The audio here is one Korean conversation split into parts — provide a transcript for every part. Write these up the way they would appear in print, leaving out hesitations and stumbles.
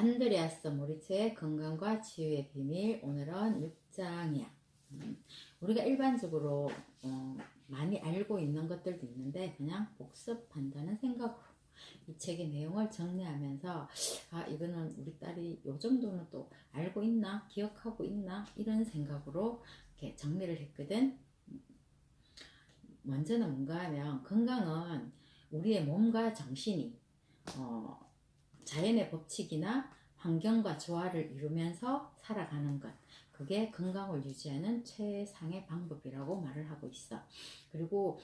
안드레아스 모리츠의 건강과 치유의 비밀. 오늘은 6장이야. 우리가 일반적으로 많이 알고 있는 것들도 있는데 그냥 복습한다는 생각으로 이 책의 내용을 정리하면서 이거는 우리 딸이 요 정도는 또 알고 있나 기억하고 있나 이런 생각으로 이렇게 정리를 했거든. 먼저는 뭔가 하면 건강은 우리의 몸과 정신이 자연의 법칙이나 환경과 조화를 이루면서 살아가는 것, 그게 건강을 유지하는 최상의 방법이라고 말을 하고 있어. 그리고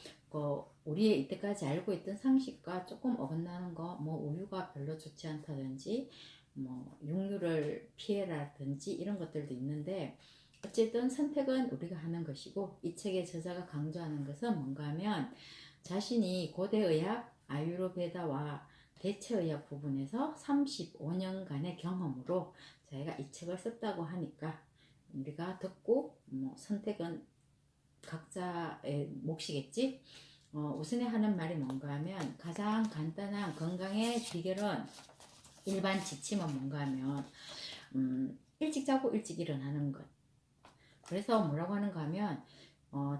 우리의 이때까지 알고 있던 상식과 조금 어긋나는 거, 우유가 별로 좋지 않다든지 육류를 피해라든지 이런 것들도 있는데, 어쨌든 선택은 우리가 하는 것이고, 이 책의 저자가 강조하는 것은 뭔가 하면 자신이 고대의학 아유르베다와 대체의학 부분에서 35년간의 경험으로 자기가 이 책을 썼다고 하니까 우리가 듣고 선택은 각자의 몫이겠지. 우선에 하는 말이 뭔가 하면 가장 간단한 건강의 비결은 일반 지침은 뭔가 하면 일찍 자고 일찍 일어나는 것. 그래서 뭐라고 하는가 하면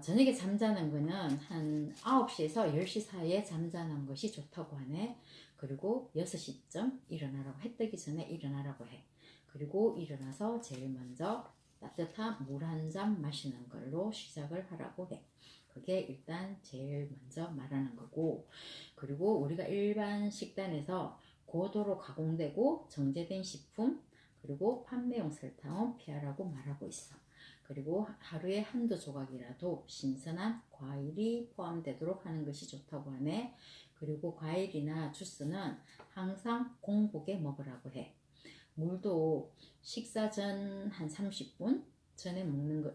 저녁에 잠자는 거는 한 9시에서 10시 사이에 잠자는 것이 좋다고 하네. 그리고 6시쯤 일어나라고, 해 뜨기 전에 일어나라고 해. 그리고 일어나서 제일 먼저 따뜻한 물 한 잔 마시는 걸로 시작을 하라고 해. 그게 일단 제일 먼저 말하는 거고, 그리고 우리가 일반 식단에서 고도로 가공되고 정제된 식품, 그리고 판매용 설탕은 피하라고 말하고 있어. 그리고 하루에 한두 조각이라도 신선한 과일이 포함되도록 하는 것이 좋다고 하네. 그리고 과일이나 주스는 항상 공복에 먹으라고 해. 물도 식사 전 한 30분 전에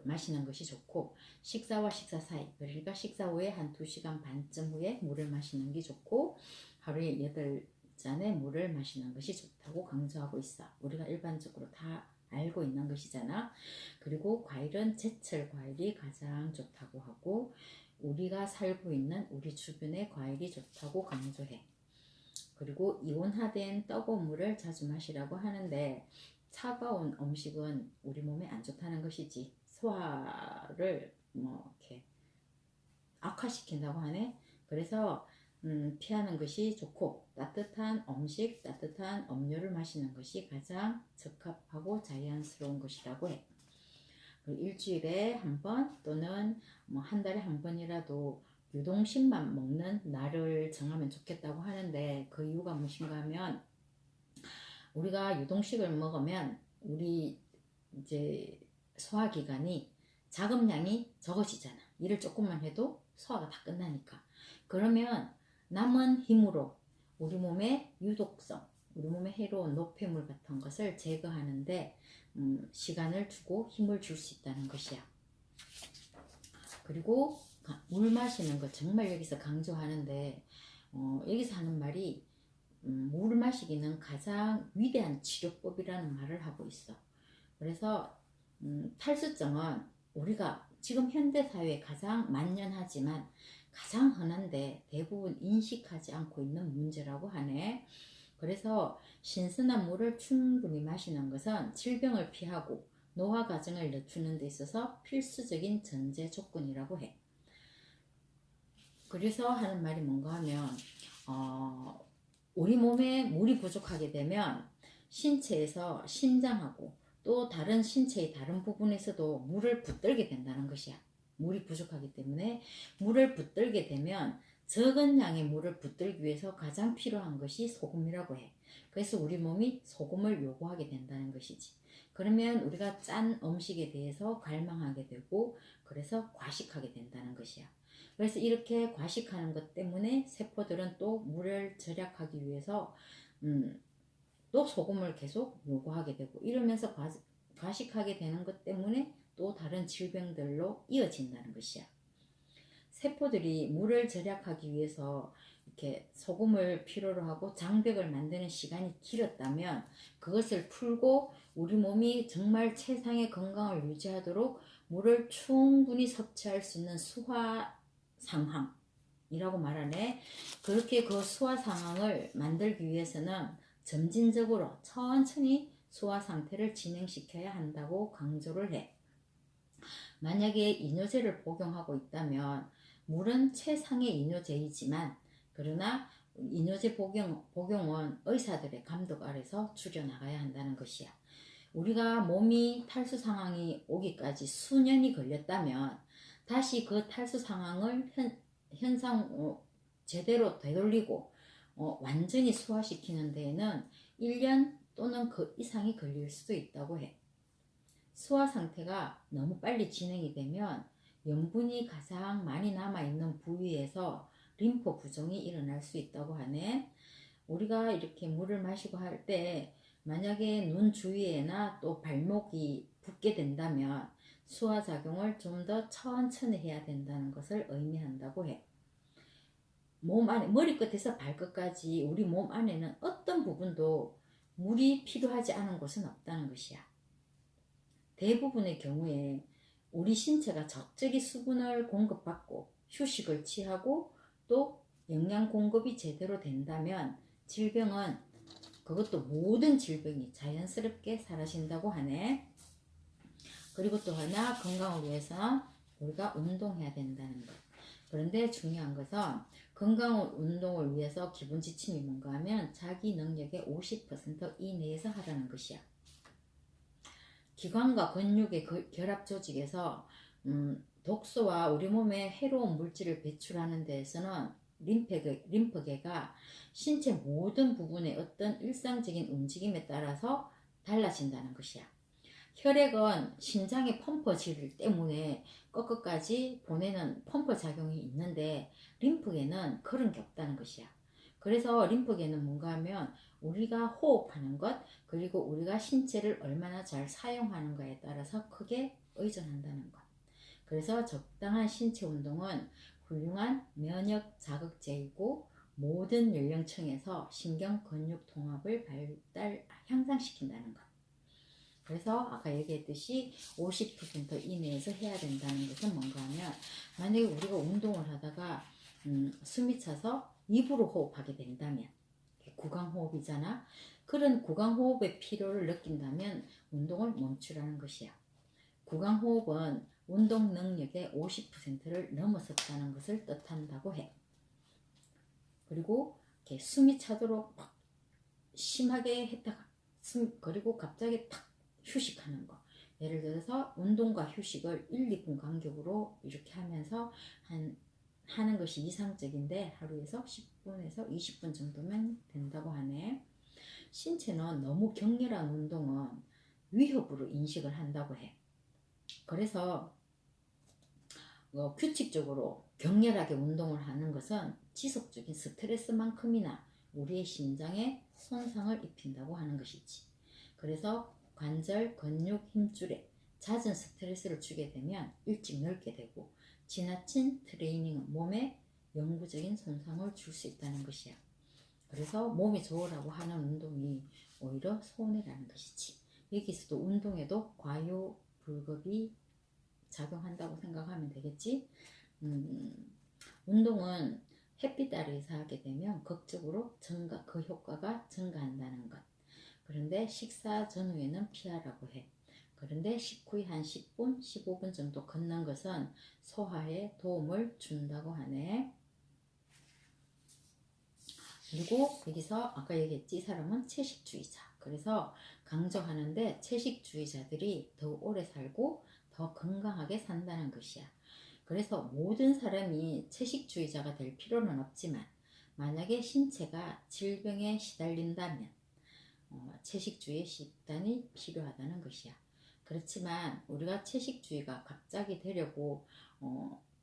마시는 것이 좋고, 식사와 식사 사이, 그러니까 식사 후에 한 2시간 반쯤 후에 물을 마시는 게 좋고, 하루에 8잔의 물을 마시는 것이 좋다고 강조하고 있어. 우리가 일반적으로 다 알고 있는 것이잖아. 그리고 과일은 제철 과일이 가장 좋다고 하고, 우리가 살고 있는 우리 주변의 과일이 좋다고 강조해. 그리고 이온화된 뜨거운 물을 자주 마시라고 하는데, 차가운 음식은 우리 몸에 안 좋다는 것이지. 소화를 이렇게 악화시킨다고 하네. 그래서 피하는 것이 좋고, 따뜻한 음식, 따뜻한 음료를 마시는 것이 가장 적합하고 자연스러운 것이라고 해. 일주일에 한 번 또는 한 달에 한 번이라도 유동식만 먹는 날을 정하면 좋겠다고 하는데, 그 이유가 무엇인가 하면, 우리가 유동식을 먹으면 우리 이제 소화기관이 자금량이 적어지잖아. 일을 조금만 해도 소화가 다 끝나니까. 그러면 남은 힘으로 우리 몸의 유독성, 우리 몸에 해로운 노폐물 같은 것을 제거하는데 시간을 두고 힘을 줄 수 있다는 것이야. 그리고 물 마시는 것 정말 여기서 강조하는데, 여기서 하는 말이 물 마시기는 가장 위대한 치료법이라는 말을 하고 있어. 그래서 탈수증은 우리가 지금 현대사회에 가장 만연하지만 가장 흔한데 대부분 인식하지 않고 있는 문제라고 하네. 그래서 신선한 물을 충분히 마시는 것은 질병을 피하고 노화 과정을 늦추는 데 있어서 필수적인 전제 조건이라고 해. 그래서 하는 말이 뭔가 하면 우리 몸에 물이 부족하게 되면 신체에서 신장하고 또 다른 신체의 다른 부분에서도 물을 붙들게 된다는 것이야. 물이 부족하기 때문에 물을 붙들게 되면 적은 양의 물을 붙들기 위해서 가장 필요한 것이 소금이라고 해. 그래서 우리 몸이 소금을 요구하게 된다는 것이지. 그러면 우리가 짠 음식에 대해서 갈망하게 되고, 그래서 과식하게 된다는 것이야. 그래서 이렇게 과식하는 것 때문에 세포들은 또 물을 절약하기 위해서 또 소금을 계속 요구하게 되고, 이러면서 과식하게 되는 것 때문에 또 다른 질병들로 이어진다는 것이야. 세포들이 물을 절약하기 위해서 이렇게 소금을 필요로 하고 장벽을 만드는 시간이 길었다면, 그것을 풀고 우리 몸이 정말 최상의 건강을 유지하도록 물을 충분히 섭취할 수 있는 수화 상황이라고 말하네. 그렇게 그 수화 상황을 만들기 위해서는 점진적으로 천천히 소화 상태를 진행시켜야 한다고 강조를 해. 만약에 이뇨제를 복용하고 있다면 물은 최상의 이뇨제이지만 그러나 이뇨제 복용은 의사들의 감독 아래서 줄여나가야 한다는 것이야. 우리가 몸이 탈수 상황이 오기까지 수년이 걸렸다면 다시 그 탈수 상황을 현상 제대로 되돌리고 완전히 소화시키는 데에는 1년 또는 그 이상이 걸릴 수도 있다고 해. 소화 상태가 너무 빨리 진행이 되면 염분이 가장 많이 남아있는 부위에서 림프 부종이 일어날 수 있다고 하네. 우리가 이렇게 물을 마시고 할 때 만약에 눈 주위에나 또 발목이 붓게 된다면 소화작용을 좀 더 천천히 해야 된다는 것을 의미한다고 해. 몸 안에, 머리끝에서 발끝까지 우리 몸 안에는 어떤 부분도 물이 필요하지 않은 곳은 없다는 것이야. 대부분의 경우에 우리 신체가 적절히 수분을 공급받고 휴식을 취하고 또 영양 공급이 제대로 된다면 질병은, 그것도 모든 질병이 자연스럽게 사라진다고 하네. 그리고 또 하나, 건강을 위해서 우리가 운동해야 된다는 것. 그런데 중요한 것은 건강 운동을 위해서 기본 지침이 뭔가 하면 자기 능력의 50% 이내에서 하라는 것이야. 기관과 근육의 결합 조직에서 독소와 우리 몸에 해로운 물질을 배출하는 데에서는 림프계가 신체 모든 부분의 어떤 일상적인 움직임에 따라서 달라진다는 것이야. 혈액은 심장의 펌프질 때문에 끝끝까지 보내는 펌프 작용이 있는데 림프계는 그런 게 없다는 것이야. 그래서 림프계는 뭔가 하면 우리가 호흡하는 것, 그리고 우리가 신체를 얼마나 잘 사용하는가에 따라서 크게 의존한다는 것. 그래서 적당한 신체 운동은 훌륭한 면역 자극제이고 모든 연령층에서 신경 근육 통합을 향상시킨다는 것. 그래서 아까 얘기했듯이 50% 이내에서 해야 된다는 것은 뭔가 하면 만약에 우리가 운동을 하다가 숨이 차서 입으로 호흡하게 된다면 구강호흡이잖아. 그런 구강호흡의 필요를 느낀다면 운동을 멈추라는 것이야. 구강호흡은 운동 능력의 50%를 넘어섰다는 것을 뜻한다고 해. 그리고 이렇게 숨이 차도록 막 심하게 했다가 그리고 갑자기 탁 휴식하는 거. 예를 들어서 운동과 휴식을 1, 2분 간격으로 이렇게 하면서 하는 것이 이상적인데 하루에서 10분에서 20분 정도면 된다고 하네. 신체는 너무 격렬한 운동은 위협으로 인식을 한다고 해. 그래서 규칙적으로 격렬하게 운동을 하는 것은 지속적인 스트레스만큼이나 우리의 심장에 손상을 입힌다고 하는 것이지. 그래서 관절, 근육, 힘줄에 잦은 스트레스를 주게 되면 일찍 늙게 되고 지나친 트레이닝은 몸에 영구적인 손상을 줄 수 있다는 것이야. 그래서 몸이 좋으라고 하는 운동이 오히려 손해라는 것이지. 여기서도 운동에도 과요불급이 작용한다고 생각하면 되겠지. 운동은 햇빛 아래에서 하게 되면 극적으로 그 효과가 증가한다는 것. 그런데 식사 전후에는 피하라고 해. 그런데 식후에 한 10분, 15분 정도 걷는 것은 소화에 도움을 준다고 하네. 그리고 여기서 아까 얘기했지, 이 사람은 채식주의자. 그래서 강조하는데 채식주의자들이 더 오래 살고 더 건강하게 산다는 것이야. 그래서 모든 사람이 채식주의자가 될 필요는 없지만 만약에 신체가 질병에 시달린다면 채식주의 식단이 필요하다는 것이야. 그렇지만 우리가 채식주의가 갑자기 되려고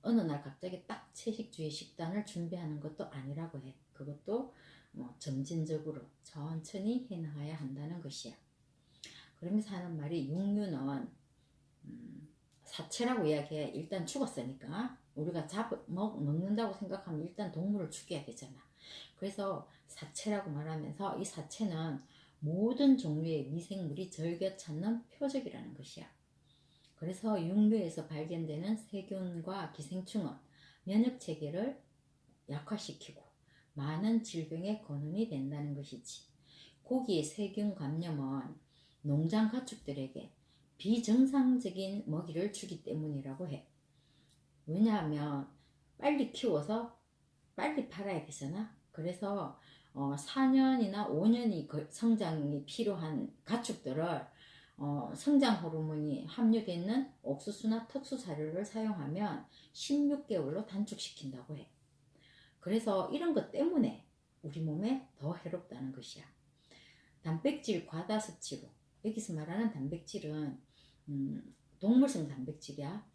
어느 날 갑자기 딱 채식주의 식단을 준비하는 것도 아니라고 해. 그것도 점진적으로 천천히 해나가야 한다는 것이야. 그러면서 하는 말이 육류는 사체라고 이야기해. 일단 죽었으니까 우리가 먹는다고 생각하면 일단 동물을 죽여야 되잖아. 그래서 사체라고 말하면서 이 사체는 모든 종류의 미생물이 즐겨 찾는 표적이라는 것이야. 그래서 육류에서 발견되는 세균과 기생충은 면역체계를 약화시키고 많은 질병의 근원이 된다는 것이지. 고기의 세균 감염은 농장 가축들에게 비정상적인 먹이를 주기 때문이라고 해. 왜냐하면 빨리 키워서 빨리 팔아야 되잖아. 그래서 4년이나 5년이 성장이 필요한 가축들을 성장 호르몬이 함유되어 있는 옥수수나 특수 사료를 사용하면 16개월로 단축시킨다고 해. 그래서 이런 것 때문에 우리 몸에 더 해롭다는 것이야. 단백질 과다 섭취로, 여기서 말하는 단백질은 동물성 단백질이야.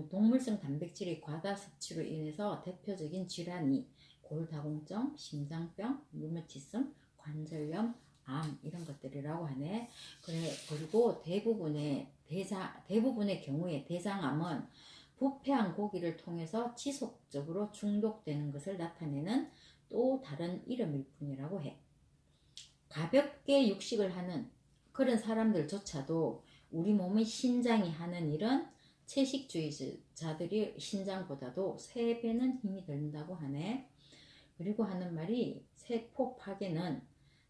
동물성 단백질의 과다 섭취로 인해서 대표적인 질환이 골다공증, 심장병, 류마티즘, 관절염, 암 이런 것들이라고 하네. 그리고 대부분의 경우에 대장암은 부패한 고기를 통해서 지속적으로 중독되는 것을 나타내는 또 다른 이름일 뿐이라고 해. 가볍게 육식을 하는 그런 사람들조차도 우리 몸의 신장이 하는 일은 채식주의자들이 신장보다도 3배는 힘이 든다고 하네. 그리고 하는 말이 세포 파괴는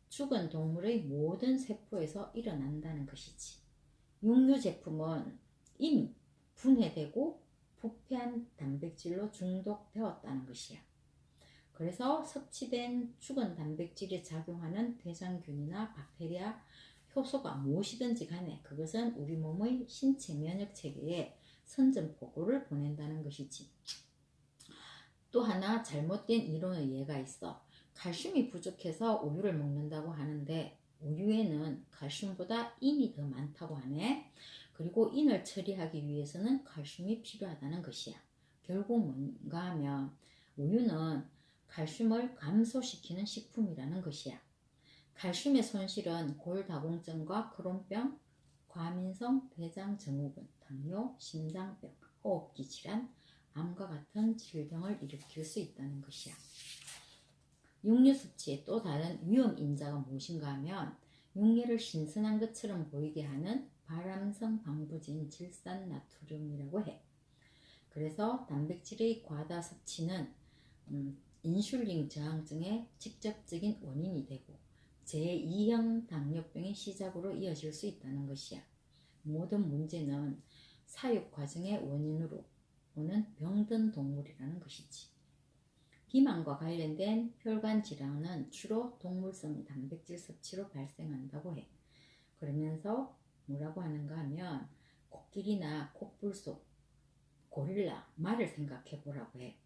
죽은 동물의 모든 세포에서 일어난다는 것이지. 육류 제품은 이미 분해되고 부패한 단백질로 중독되었다는 것이야. 그래서 섭취된 죽은 단백질에 작용하는 대장균이나 박테리아, 효소가 무엇이든지 간에 그것은 우리 몸의 신체 면역 체계에 선전포고를 보낸다는 것이지. 또 하나 잘못된 이론의 예가 있어. 칼슘이 부족해서 우유를 먹는다고 하는데 우유에는 칼슘보다 인이 더 많다고 하네. 그리고 인을 처리하기 위해서는 칼슘이 필요하다는 것이야. 결국 뭔가 하면 우유는 칼슘을 감소시키는 식품이라는 것이야. 칼슘의 손실은 골다공증과 크론병, 과민성 대장증후군, 당뇨, 심장병, 호흡기 질환, 암과 같은 질병을 일으킬 수 있다는 것이야. 육류 섭취의 또 다른 위험 인자가 무엇인가 하면 육류를 신선한 것처럼 보이게 하는 발암성 방부제인 질산나트륨이라고 해. 그래서 단백질의 과다 섭취는 인슐린 저항증의 직접적인 원인이 되고 제2형 당뇨병의 시작으로 이어질 수 있다는 것이야. 모든 문제는 사육 과정의 원인으로 오는 병든 동물이라는 것이지. 비만과 관련된 혈관 질환은 주로 동물성 단백질 섭취로 발생한다고 해. 그러면서 뭐라고 하는가 하면 코끼리나 코뿔소, 고릴라, 말을 생각해 보라고 해.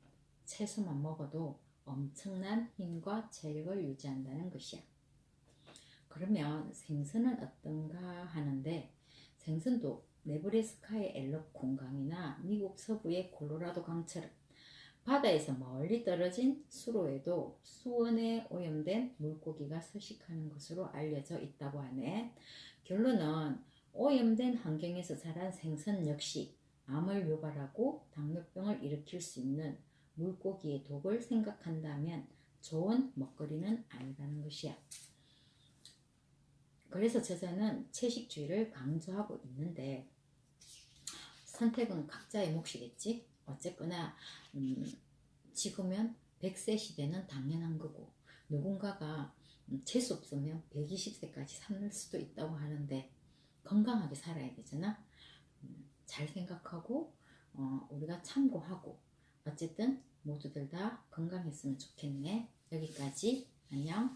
채소만 먹어도 엄청난 힘과 체력을 유지한다는 것이야. 그러면 생선은 어떤가 하는데 생선도 네브래스카의 앨럽 공강이나 미국 서부의 콜로라도 강처럼 바다에서 멀리 떨어진 수로에도 수온에 오염된 물고기가 서식하는 것으로 알려져 있다고 하네. 결론은 오염된 환경에서 자란 생선 역시 암을 유발하고 당뇨병을 일으킬 수 있는 물고기의 독을 생각한다면 좋은 먹거리는 아니라는 것이야. 그래서 저자는 채식주의를 강조하고 있는데 선택은 각자의 몫이겠지. 어쨌거나 지금은 100세 시대는 당연한 거고 누군가가 재수 없으면 120세까지 살 수도 있다고 하는데 건강하게 살아야 되잖아. 잘 생각하고 우리가 참고하고 어쨌든 모두들 다 건강했으면 좋겠네. 여기까지. 안녕.